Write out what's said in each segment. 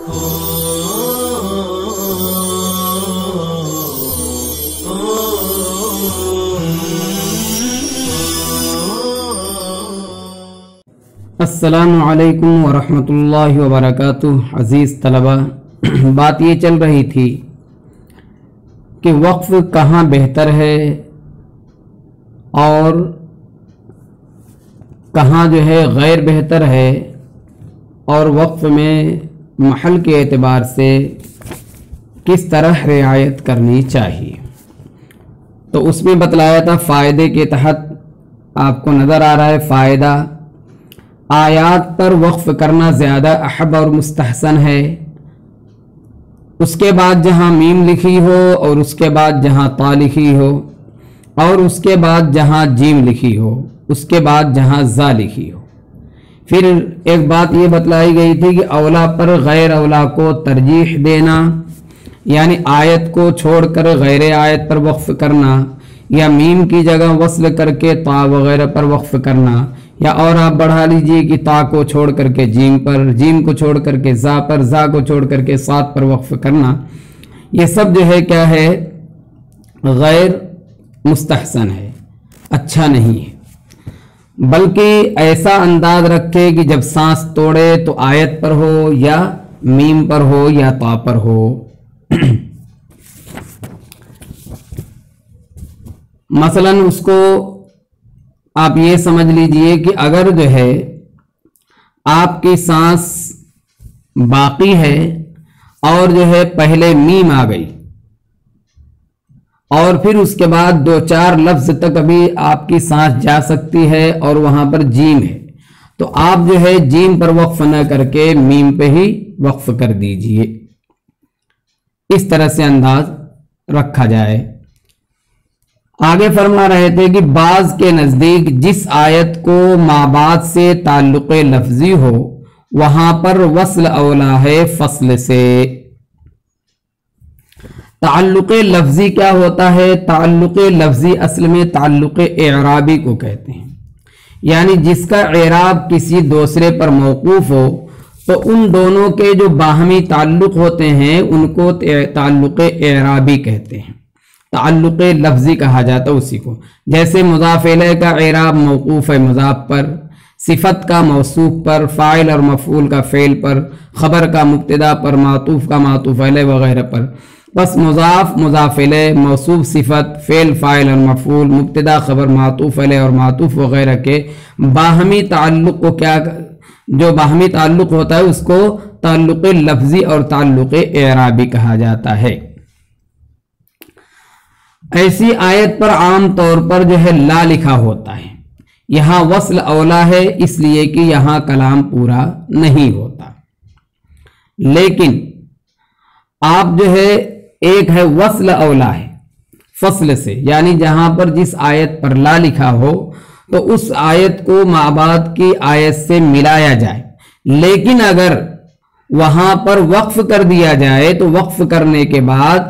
السلام علیکم ورحمۃ اللہ وبرکاتہ۔ عزیز طلبہ، بات یہ چل رہی تھی کہ وقف کہاں بہتر ہے اور کہاں جو ہے غیر بہتر ہے، اور وقف میں محل کے اعتبار سے کس طرح رعایت کرنی چاہیے۔ تو اس میں بتلایا تھا فائدے کے تحت آپ کو نظر آ رہا ہے فائدہ، آیات پر وقف کرنا زیادہ احب اور مستحسن ہے۔ اس کے بعد جہاں میم لکھی ہو اور اس کے بعد جہاں تا لکھی ہو اور اس کے بعد جہاں جیم لکھی ہو، اس کے بعد جہاں زا لکھی ہو۔ پھر ایک بات یہ بتلائی گئی تھی کہ اولا پر غیر اولا کو ترجیح دینا، یعنی آیت کو چھوڑ کر غیر آیت پر وقف کرنا، یا میم کی جگہ وصل کر کے تا وغیرہ پر وقف کرنا، یا اور آپ بڑھا لیجئے کہ تا کو چھوڑ کر کے جیم پر، جیم کو چھوڑ کر کے زا پر، زا کو چھوڑ کر کے صاد پر وقف کرنا، یہ سب جو ہے کیا ہے، غیر مستحسن ہے، اچھا نہیں ہے۔ بلکہ ایسا انداز رکھے کہ جب سانس توڑے تو آیت پر ہو یا میم پر ہو یا تا پر ہو۔ مثلا اس کو آپ یہ سمجھ لیجئے کہ اگر جو ہے آپ کی سانس باقی ہے اور جو ہے پہلے میم آ گئی اور پھر اس کے بعد دو چار لفظ تک ابھی آپ کی سانس جا سکتی ہے اور وہاں پر جیم ہے، تو آپ جو ہے جیم پر وقف نہ کر کے میم پہ ہی وقف کر دیجئے۔ اس طرح سے انداز رکھا جائے۔ آگے فرما رہے تھے کہ بعض کے نزدیک جس آیت کو مابعد سے تعلق لفظی ہو وہاں پر وصل اولا ہے فصل سے۔ تعلق لفظی کیا ہوتا ہے؟ تعلق لفظی اصل میں تعلق اعرابی کو کہتے ہیں، یعنی جس کا اعراب کسی دوسرے پر موقوف ہو تو ان دونوں کے جو باہمی تعلق ہوتے ہیں ان کو تعلق اعرابی کہتے ہیں، تعلق لفظی کہا جاتا ہے اسی کو۔ جیسے مضاف الیہ کا اعراب موقوف ہے مضاف پر، صفت کا موصوف پر، فاعل اور مفعول کا فعل پر، خبر کا مبتدا پر، معطوف کا معطوف علیہ وغیرہ پر۔ بس مضاف، مضاف الیہ، موصوف صفت، فعل فاعل اور مفعول، مبتدا خبر معطوف علیہ اور معطوف وغیرہ کے باہمی تعلق کو کیا، جو باہمی تعلق ہوتا ہے اس کو تعلق لفظی اور تعلق اعرابی کہا جاتا ہے۔ ایسی آیت پر عام طور پر جو ہے لا لکھا ہوتا ہے، یہاں وصل اولا ہے اس لیے کہ یہاں کلام پورا نہیں ہوتا۔ لیکن آپ جو ہے ایک ہے وصل اولا ہے فصل سے، یعنی جہاں پر جس آیت پر لا لکھا ہو تو اس آیت کو مابعد کی آیت سے ملایا جائے، لیکن اگر وہاں پر وقف کر دیا جائے تو وقف کرنے کے بعد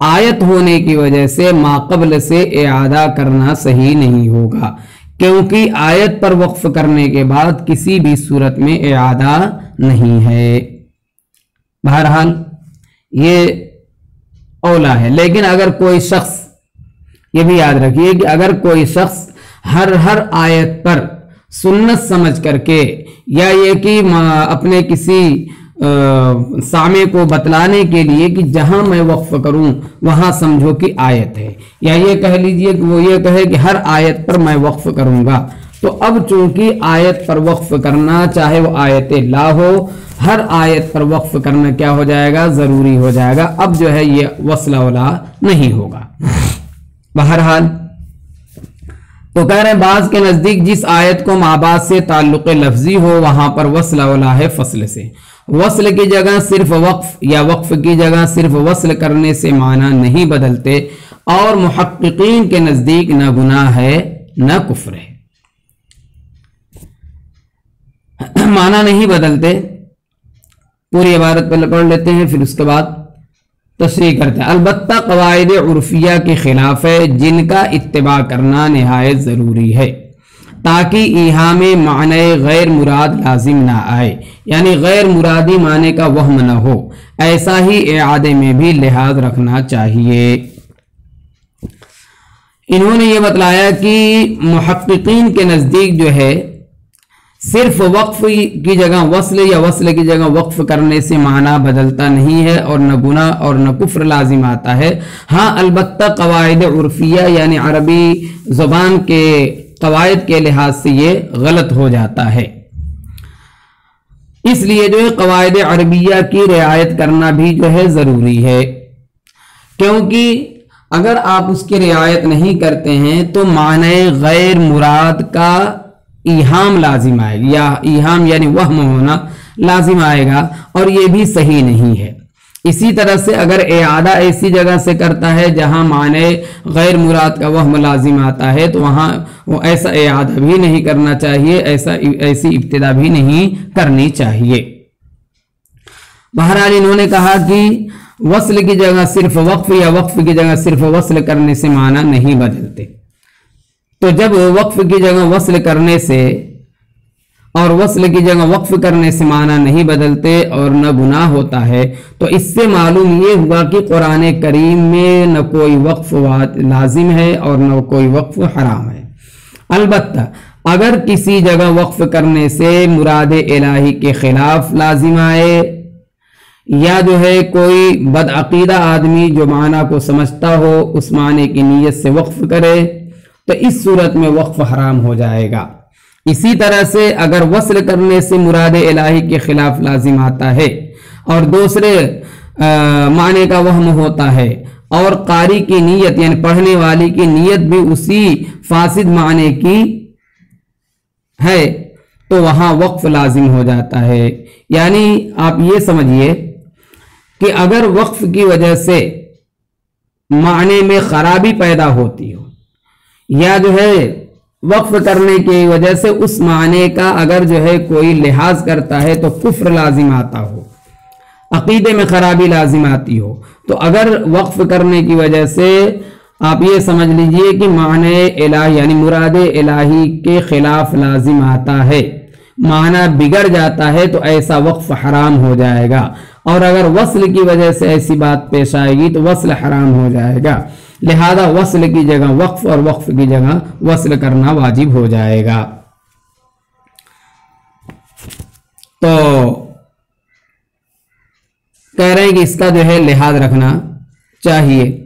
آیت ہونے کی وجہ سے ماقبل سے اعادہ کرنا صحیح نہیں ہوگا، کیونکہ آیت پر وقف کرنے کے بعد کسی بھی صورت میں اعادہ نہیں ہے۔ بہرحال یہ اولا ہے۔ لیکن اگر کوئی شخص، یہ بھی یاد رکھیے کہ اگر کوئی شخص ہر آیت پر سنت سمجھ کر کے، یا یہ کہ اپنے کسی سامع کو بتلانے کے لیے کہ جہاں میں وقف کروں وہاں سمجھو کہ آیت ہے، یا یہ کہہ لیجئے کہ وہ یہ کہے کہ ہر آیت پر میں وقف کروں گا، تو اب چونکہ آیت پر وقف کرنا چاہے وہ آیت لا ہو، ہر آیت پر وقف کرنا کیا ہو جائے گا، ضروری ہو جائے گا۔ اب جو ہے یہ وصل اولا نہیں ہوگا۔ بہرحال تو کہہ رہے ہیں بعض کے نزدیک جس آیت کو مابعد سے تعلق لفظی ہو وہاں پر وصل اولا ہے فصل سے۔ وصل کی جگہ صرف وقف یا وقف کی جگہ صرف وصل کرنے سے معنی نہیں بدلتے، اور محققین کے نزدیک نہ گناہ ہے نہ کفر ہے، معنی نہیں بدلتے۔ پوری عبارت پڑھ لیتے ہیں پھر اس کے بعد تشریح کرتے ہیں۔ البتہ قواعد عرفیہ کے خلاف ہے جن کا اتباع کرنا نہایت ضروری ہے۔ ताकि ईहा में माने गैर मुराद लाजिम ना आए, यानी गैर मुरादी माने का वहम ना हो। ऐसा ही इआदे में भी लिहाज रखना चाहिए। इन्होंने ये बतलाया कि मुहक्किकीन के नज़दीक जो है सिर्फ वक्फ की जगह वस्ल या वस्ल की जगह वक्फ करने से माना बदलता नहीं है और न गुनाह और न कुफ्र लाजिम आता है। हाँ, अलबत्ता कवायद उर्फिया यानी अरबी ज़ुबान के कवायद के लिहाज से ये गलत हो जाता है। इसलिए जो है कवायद अरबिया की रियायत करना भी जो है ज़रूरी है, क्योंकि अगर आप उसकी रियायत नहीं करते हैं तो माने गैर मुराद का ईहाम लाजिम आएगा, या ईहाम यानी वहम होना लाजिम आएगा, और ये भी सही नहीं है। इसी तरह से अगर इआदा ऐसी जगह से करता है जहां माने गैर मुराद का वहम लाजिम आता है तो वहां वो ऐसा इआदा भी नहीं करना चाहिए, ऐसी इब्तिदा भी नहीं करनी चाहिए। बहरहाल इन्होंने कहा कि वस्ल की जगह सिर्फ वक्फ या वक्फ की जगह सिर्फ वस्ल करने से माना नहीं बदलते। तो जब वक्फ की जगह वस्ल करने से और वस्ल की जगह वक्फ करने से माना नहीं बदलते और न गुनाह होता है, तो इससे मालूम ये हुआ कि कुरान करीम में न कोई वक्फ लाजिम है और न कोई वक्फ हराम है। अलबत्ता अगर किसी जगह वक्फ करने से मुराद इलाही के खिलाफ लाजिम आए, या जो है कोई बदअकीदा आदमी जो माना को समझता हो उस माने की नीयत से वक्फ करे, तो इस सूरत में वक्फ हराम हो जाएगा। इसी तरह से अगर वस्ल करने से मुराद इलाही के खिलाफ लाजिम आता है और दूसरे माने का वहम होता है और कारी की नीयत यानी पढ़ने वाली की नीयत भी उसी फासिद माने की है, तो वहां वक्फ लाजिम हो जाता है। यानी आप ये समझिए कि अगर वक्फ की वजह से माने में खराबी पैदा होती हो, या जो है वक्फ करने की वजह से उस माने का अगर जो है कोई लिहाज करता है तो कुफ्र लाजिम आता हो, अकीदे में खराबी लाजिम आती हो, तो अगर वक्फ करने की वजह से आप ये समझ लीजिए कि माने इलाही यानी मुराद इलाही के खिलाफ लाजिम आता है, माना बिगड़ जाता है, तो ऐसा वक्फ हराम हो जाएगा। और अगर वस्ल की वजह से ऐसी बात पेश आएगी तो वस्ल हराम हो जाएगा। लिहाजा वस्ल की जगह वक्फ और वक्फ की जगह वस्ल करना वाजिब हो जाएगा। तो कह रहे हैं कि इसका जो है लिहाज रखना चाहिए।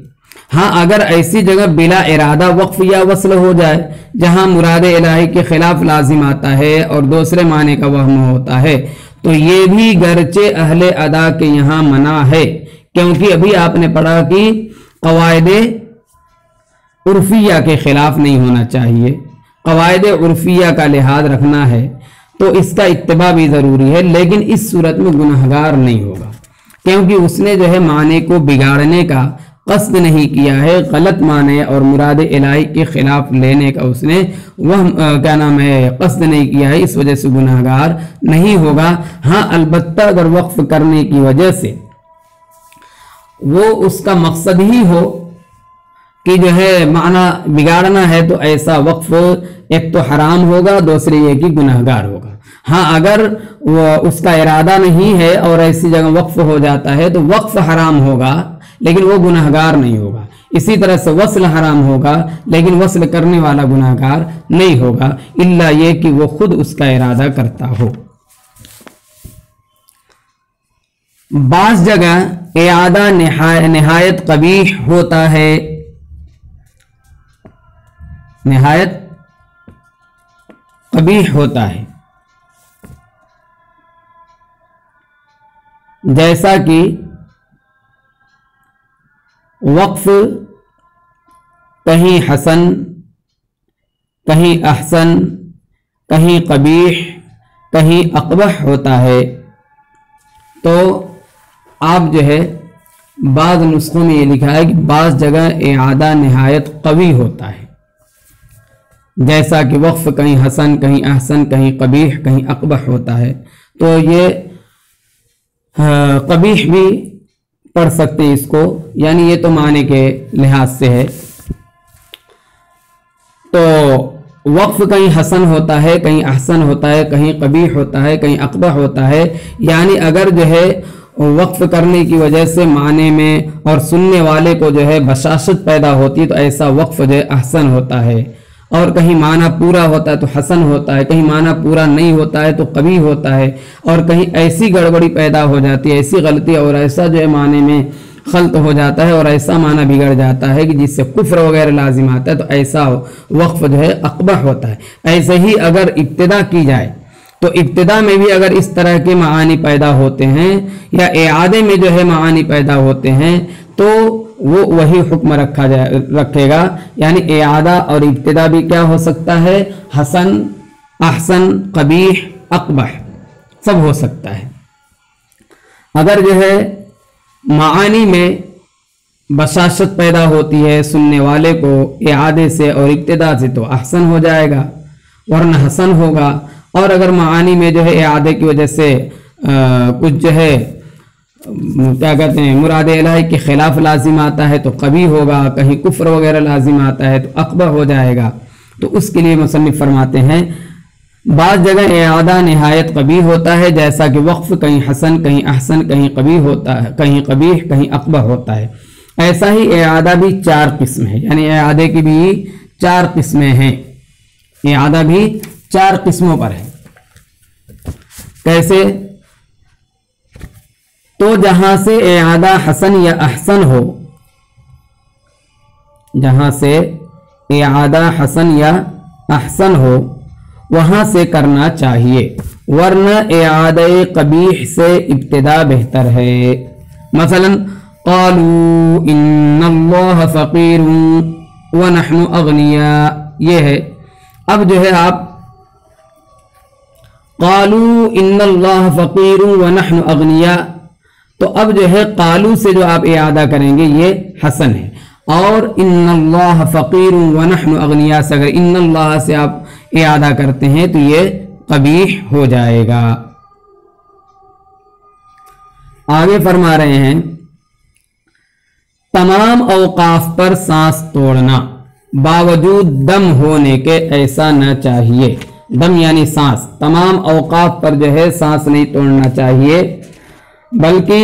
हाँ, अगर ऐसी जगह बिला इरादा वक्फ या वस्ल हो जाए जहां मुराद इलाही के खिलाफ लाजिम आता है और दूसरे माने का वहम होता है, तो ये भी गरचे अहले अदा के यहाँ मना है, क्योंकि अभी आपने पढ़ा कि कवायदे उर्फिया के खिलाफ नहीं होना चाहिए, कवायदे उर्फिया का लिहाज रखना है, तो इसका इत्तिबा भी ज़रूरी है। लेकिन इस सूरत में गुनहगार नहीं होगा, क्योंकि उसने जो है माने को बिगाड़ने का कस्द नहीं किया है, गलत माने और मुराद इलाही के खिलाफ लेने का उसने वह क्या नाम है कस्द नहीं किया है, इस वजह से गुनहगार नहीं होगा। हाँ, अलबत्ता अगर वक्फ करने की वजह से वो उसका मकसद ही हो कि जो है माना बिगाड़ना है, तो ऐसा वक्फ एक तो हराम होगा, दूसरी ये कि गुनहगार होगा। हाँ, अगर वो उसका इरादा नहीं है और ऐसी जगह वक्फ हो जाता है तो वक्फ हराम होगा, लेकिन वो गुनहगार नहीं होगा। इसी तरह से वस्ल हराम होगा, लेकिन वस्ल करने वाला गुनहगार नहीं होगा, इल्ला ये कि वो खुद उसका इरादा करता हो। बाज़ जगह इआदा निहायत कबीह होता है, निहायत कबीह होता है, जैसा कि वक्फ कहीं हसन, कहीं अहसन, कहीं कबीह, कहीं अक़बह होता है। तो आप जो है बाज़ नुस्खों में ये लिखा है कि बाज़ जगह इआदा निहायत कवी होता है, जैसा कि वक्फ कहीं हसन, कहीं अहसन, कहीं कबीह, कहीं अक़बह होता है। तो ये कबीह भी पढ़ सकते हैं इसको, यानी ये तो माने के लिहाज से है। तो वक्फ कहीं हसन होता है, कहीं अहसन होता है, कहीं कबीह होता है, कहीं अक़बह होता है। यानी अगर जो है वक्फ करने की वजह से माने में और सुनने वाले को जो है बशाशत पैदा होती है तो ऐसा वक्फ जो है अहसन होता है, और कहीं माना पूरा होता है तो हसन होता है, कहीं माना पूरा नहीं होता है तो कबीह होता है, और कहीं ऐसी गड़बड़ी पैदा हो जाती है, ऐसी गलती और ऐसा जो है माने में खल्त हो जाता है और ऐसा माना बिगड़ जाता है कि जिससे कुफ्र वगैरह लाजिम आता है, तो ऐसा वक्फ जो है अक़बह होता है। ऐसे ही अगर इब्तिदा की जाए तो इब्तिदा में भी अगर इस तरह के मानी पैदा होते हैं या इआदे में जो है मानी पैदा होते हैं तो वो वही हुक्म रखेगा। यानी इआदा और इब्तिदा भी क्या हो सकता है, हसन, अहसन, कबीह, अक़बह सब हो सकता है। अगर जो है मानी में बशाशत पैदा होती है सुनने वाले को इआदे से और इब्तिदा से तो अहसन हो जाएगा वरना हसन होगा, और अगर मानी में जो है इआदे की वजह से कुछ जो है क्या कहते हैं मुराद इलाही के खिलाफ लाजिम आता है तो कभी होगा, कहीं कुफ्र वगैरह लाजिम आता है तो अक़बह हो जाएगा। तो उसके लिए मुसन्निफ़ फरमाते हैं बाज़ जगह इआदा निहायत कबीह होता है, जैसा कि वक्फ कहीं हसन, कहीं अहसन, कहीं कबीह होता है, कहीं कबीह, कहीं अक़बह होता है। ऐसा ही इआदा भी 4 किस्म है, यानी इआदे की भी 4 किस्में हैं। इआदा भी 4 किस्मों पर है। कैसे? तो जहां से इआदा हसन या अहसन हो, जहां से इआदा हसन या अहसन हो वहां से करना चाहिए, वरना इआदे कबीह से इब्तिदा बेहतर है। मसलन क़ालू इन्नल्लाह फ़क़ीरुन व नहनु अग़निया, ये है। अब जो है आप क़ालू इन्नल्लाह फ़क़ीरुन व नहनु अग़निया, तो अब जो है क़ालू से जो आप इआदा करेंगे ये हसन है, और इन्नल्लाह फ़क़ीरुन व नहनु अग़निया से अगर इन्नल्लाह से आप इआदा करते हैं तो ये कबीह हो जाएगा। आगे फरमा रहे हैं तमाम औकाफ पर सांस तोड़ना बावजूद दम होने के ऐसा न चाहिए। दम यानी सांस, तमाम औकाफ पर जो है सांस नहीं तोड़ना चाहिए, बल्कि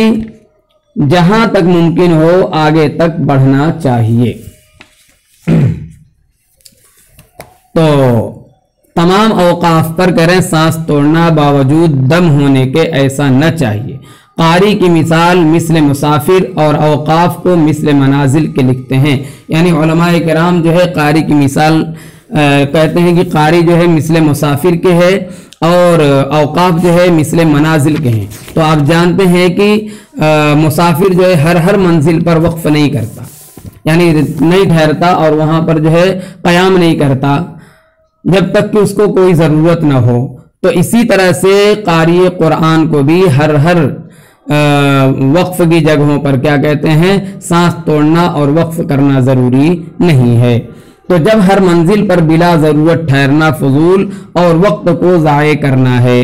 जहां तक मुमकिन हो आगे तक बढ़ना चाहिए। तो तमाम औकाफ पर करें सांस तोड़ना बावजूद दम होने के ऐसा न चाहिए। कारी की मिसाल मिस्ल मुसाफिर और औकाफ को मिस्ल मनाजिल के लिखते हैं। यानी उलमाए किराम जो है कारी की मिसाल कहते हैं कि कारी जो है मिस्ल मुसाफिर के है और औकाफ जो है मिस्ल मनाजिल के हैं। तो आप जानते हैं कि मुसाफिर जो है हर मंजिल पर वक्फ नहीं करता, यानी नहीं ठहरता और वहाँ पर जो है क़याम नहीं करता जब तक कि उसको कोई ज़रूरत ना हो। तो इसी तरह से क़ारी कुरान को भी हर वक्फ की जगहों पर क्या कहते हैं, सांस तोड़ना और वक्फ करना ज़रूरी नहीं है। तो जब हर मंजिल पर बिला ज़रूरत ठहरना फजूल और वक्त को ज़ाये करना है,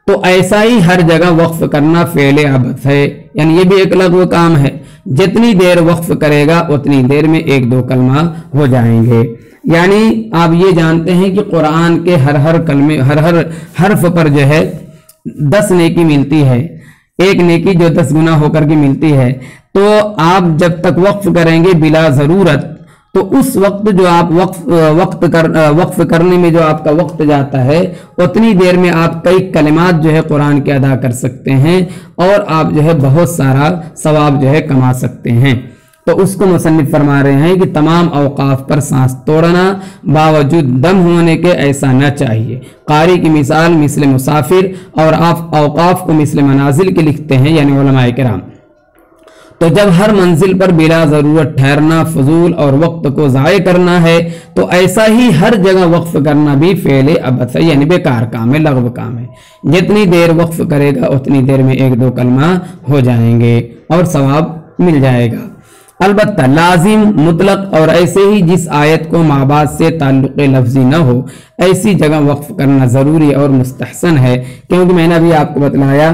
तो ऐसा ही हर जगह वक्फ करना फ़ेल अबस है। यानी ये भी एक लग़्व काम है, जितनी देर वक्फ करेगा उतनी देर में 1-2 कलमा हो जाएंगे। यानी आप ये जानते हैं कि कुरान के हर कलमे हर हर्फ पर जो है 10 नेकी मिलती है, एक नेकी जो 10 गुना होकर के मिलती है। तो आप जब तक वक्फ करेंगे बिला ज़रूरत, तो उस वक्त जो आप वक्फ करने में जो आपका वक्त जाता है उतनी देर में आप कई कलिमात जो है कुरान के अदा कर सकते हैं और आप जो है बहुत सारा सवाब जो है कमा सकते हैं। तो उसको मुसन्निफ फरमा रहे हैं कि तमाम औकाफ पर सांस तोड़ना बावजूद दम होने के ऐसा न चाहिए। कारी की मिसाल मिस्ल मुसाफिर और आप औकाफ को मिस्ल मनाजिल के लिखते हैं, यानी उलमाए किराम। तो जब हर मंजिल पर बिला ज़रूरत ठहरना फजूल और वक्त को ज़ाये करना है, तो ऐसा ही हर जगह वक्फ करना भी फ़ेल अबस है, यानी बेकार काम है, लग़्व काम है। जितनी देर वक्फ करेगा उतनी देर में 1-2 कलमा हो जाएंगे और सवाब मिल जाएगा। अलबत्ता लाजिम मुतलक और ऐसे ही जिस आयत को माबाद से ताल्लुक़ लफ्ज़ी न हो ऐसी जगह वक्फ करना ज़रूरी और मुस्तहसन है, क्योंकि मैंने अभी आपको बतलाया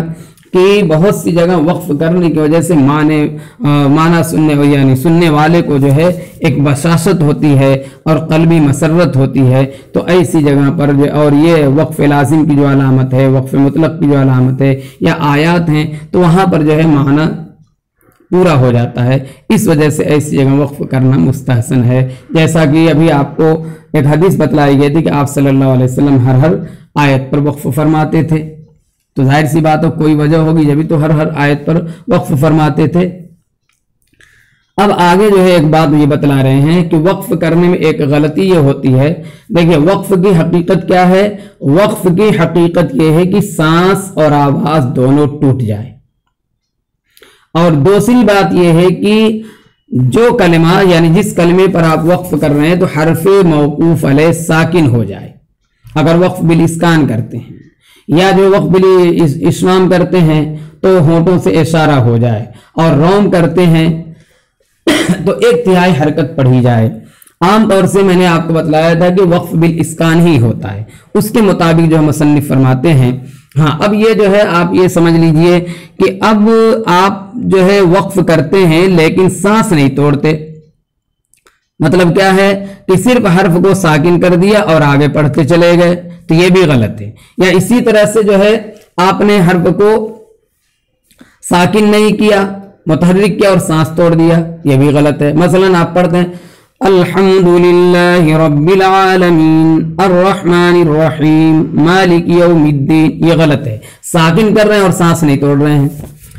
कि बहुत सी जगह वक्फ करने की वजह से माना सुनने वाले को जो है एक बशाशत होती है और कल्बी मसरत होती है। तो ऐसी जगह पर और ये वक्फ लाजिम की जो अलामत है, वक्फ मुतलक की जो अलामत है या आयात हैं, तो वहाँ पर जो है माना पूरा हो जाता है। इस वजह से ऐसी जगह वक्फ करना मुस्तहसन है। जैसा कि अभी आपको एक हदीस बतलाई गई थी कि आप सल्लल्लाहु अलैहि वसल्लम हर आयत पर वक्फ फरमाते थे, तो जाहिर सी बात है कोई वजह होगी जब भी तो हर आयत पर वक्फ फरमाते थे। अब आगे जो है एक बात ये बतला रहे हैं कि वक्फ करने में एक गलती ये होती है। देखिए वक्फ की हकीकत क्या है? वक्फ की हकीकत ये है कि सांस और आवाज दोनों टूट जाए, और दूसरी बात यह है कि जो कलमा यानी जिस कलमे पर आप वक्फ कर रहे हैं तो हरफे मौकूफ अलैह साकिन हो जाए। अगर वक्फ बिल इस्कान करते हैं या जो वक्फ बिल इस्माम करते हैं तो होंठों से इशारा हो जाए, और रोम करते हैं तो एक तिहाई हरकत पढ़ी जाए। आमतौर से मैंने आपको बतलाया था कि वक्फ बिल इस्कान ही होता है, उसके मुताबिक जो मुसन्निफ फरमाते हैं। हाँ, अब ये जो है आप ये समझ लीजिए कि अब आप जो है वक्फ करते हैं लेकिन सांस नहीं तोड़ते। मतलब क्या है कि सिर्फ हर्फ को साकिन कर दिया और आगे पढ़ते चले गए, तो ये भी गलत है। या इसी तरह से जो है आपने हर्फ को साकिन नहीं किया, मुतहर्रिक किया और सांस तोड़ दिया, ये भी गलत है। मसलन आप पढ़ते हैं अल्हम्दुलिल्लाहि रब्बिल आलमीन अर्रहमानिर रहीम मालिक यौमिद्दीन, ये गलत है। साकिन कर रहे हैं और सांस नहीं तोड़ रहे हैं,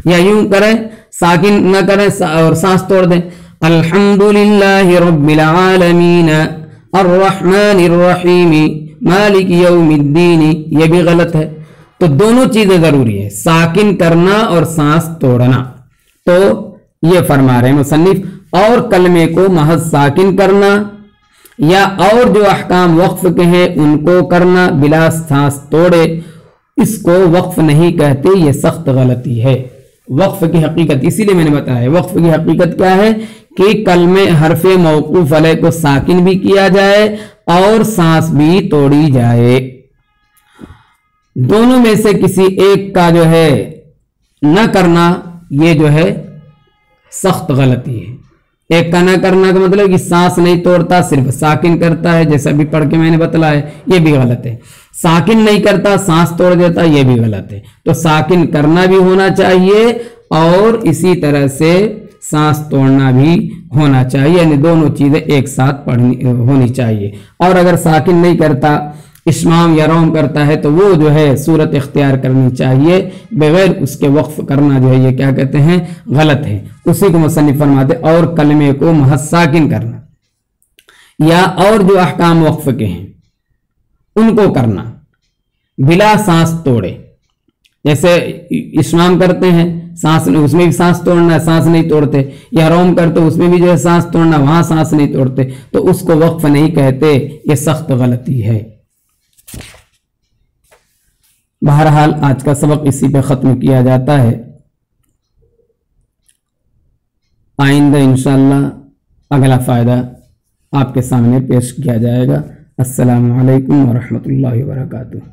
या यूं करें साकिन न करें और सांस तोड़ दें अल्हम्दुलिल्लाहि रब्बिल आलमीन अर्रहमानिर रहीम मालिक यौमिद्दीन, ये भी गलत है। तो दोनों चीजें जरूरी है, साकिन करना और सांस तोड़ना। तो ये फरमा रहे हैं मुसन्निफ, और कलमे को महज साकिन करना या और जो अहकाम वक्फ के हैं उनको करना बिला सांस तोड़े, इसको वक्फ नहीं कहते, ये सख्त गलती है। वक्फ की हकीकत इसीलिए मैंने बताया, वक्फ की हकीकत क्या है कि कलमे हरफे मौकूफ अलैह को साकिन भी किया जाए और सांस भी तोड़ी जाए। दोनों में से किसी एक का जो है न करना, ये जो है सख्त गलती है। एक का न करना का मतलब कि सांस नहीं तोड़ता, सिर्फ साकिन करता है, जैसा भी पढ़ के मैंने बतलाया, ये भी गलत है। साकिन नहीं करता, सांस तोड़ देता, ये भी गलत है। तो साकिन करना भी होना चाहिए और इसी तरह से सांस तोड़ना भी होना चाहिए, यानी दोनों चीजें एक साथ होनी चाहिए। और अगर साकिन नहीं करता, इस्माम या रोम करता है, तो वो जो है सूरत इख्तियार करनी चाहिए, बगैर उसके वक्फ करना जो है ये क्या कहते हैं, गलत है। उसी को मुसन्निफ फरमाते और कलमे को महज साकिन करना या और जो अहकाम वक्फ के हैं उनको करना बिला सांस तोड़े। जैसे इस्माम करते हैं, सांस उसमें भी सांस तोड़ना है, सांस नहीं तोड़ते, या रोम करते उसमें भी जो है सांस तोड़ना, वहां सांस नहीं तोड़ते, तो उसको वक्फ नहीं कहते, ये सख्त गलती है। बहरहाल आज का सबक इसी पे ख़त्म किया जाता है। आइंदा इंशाअल्लाह अगला फ़ायदा आपके सामने पेश किया जाएगा। अस्सलामु अलैकुम व रहमतुल्लाहि व बरकातुहू।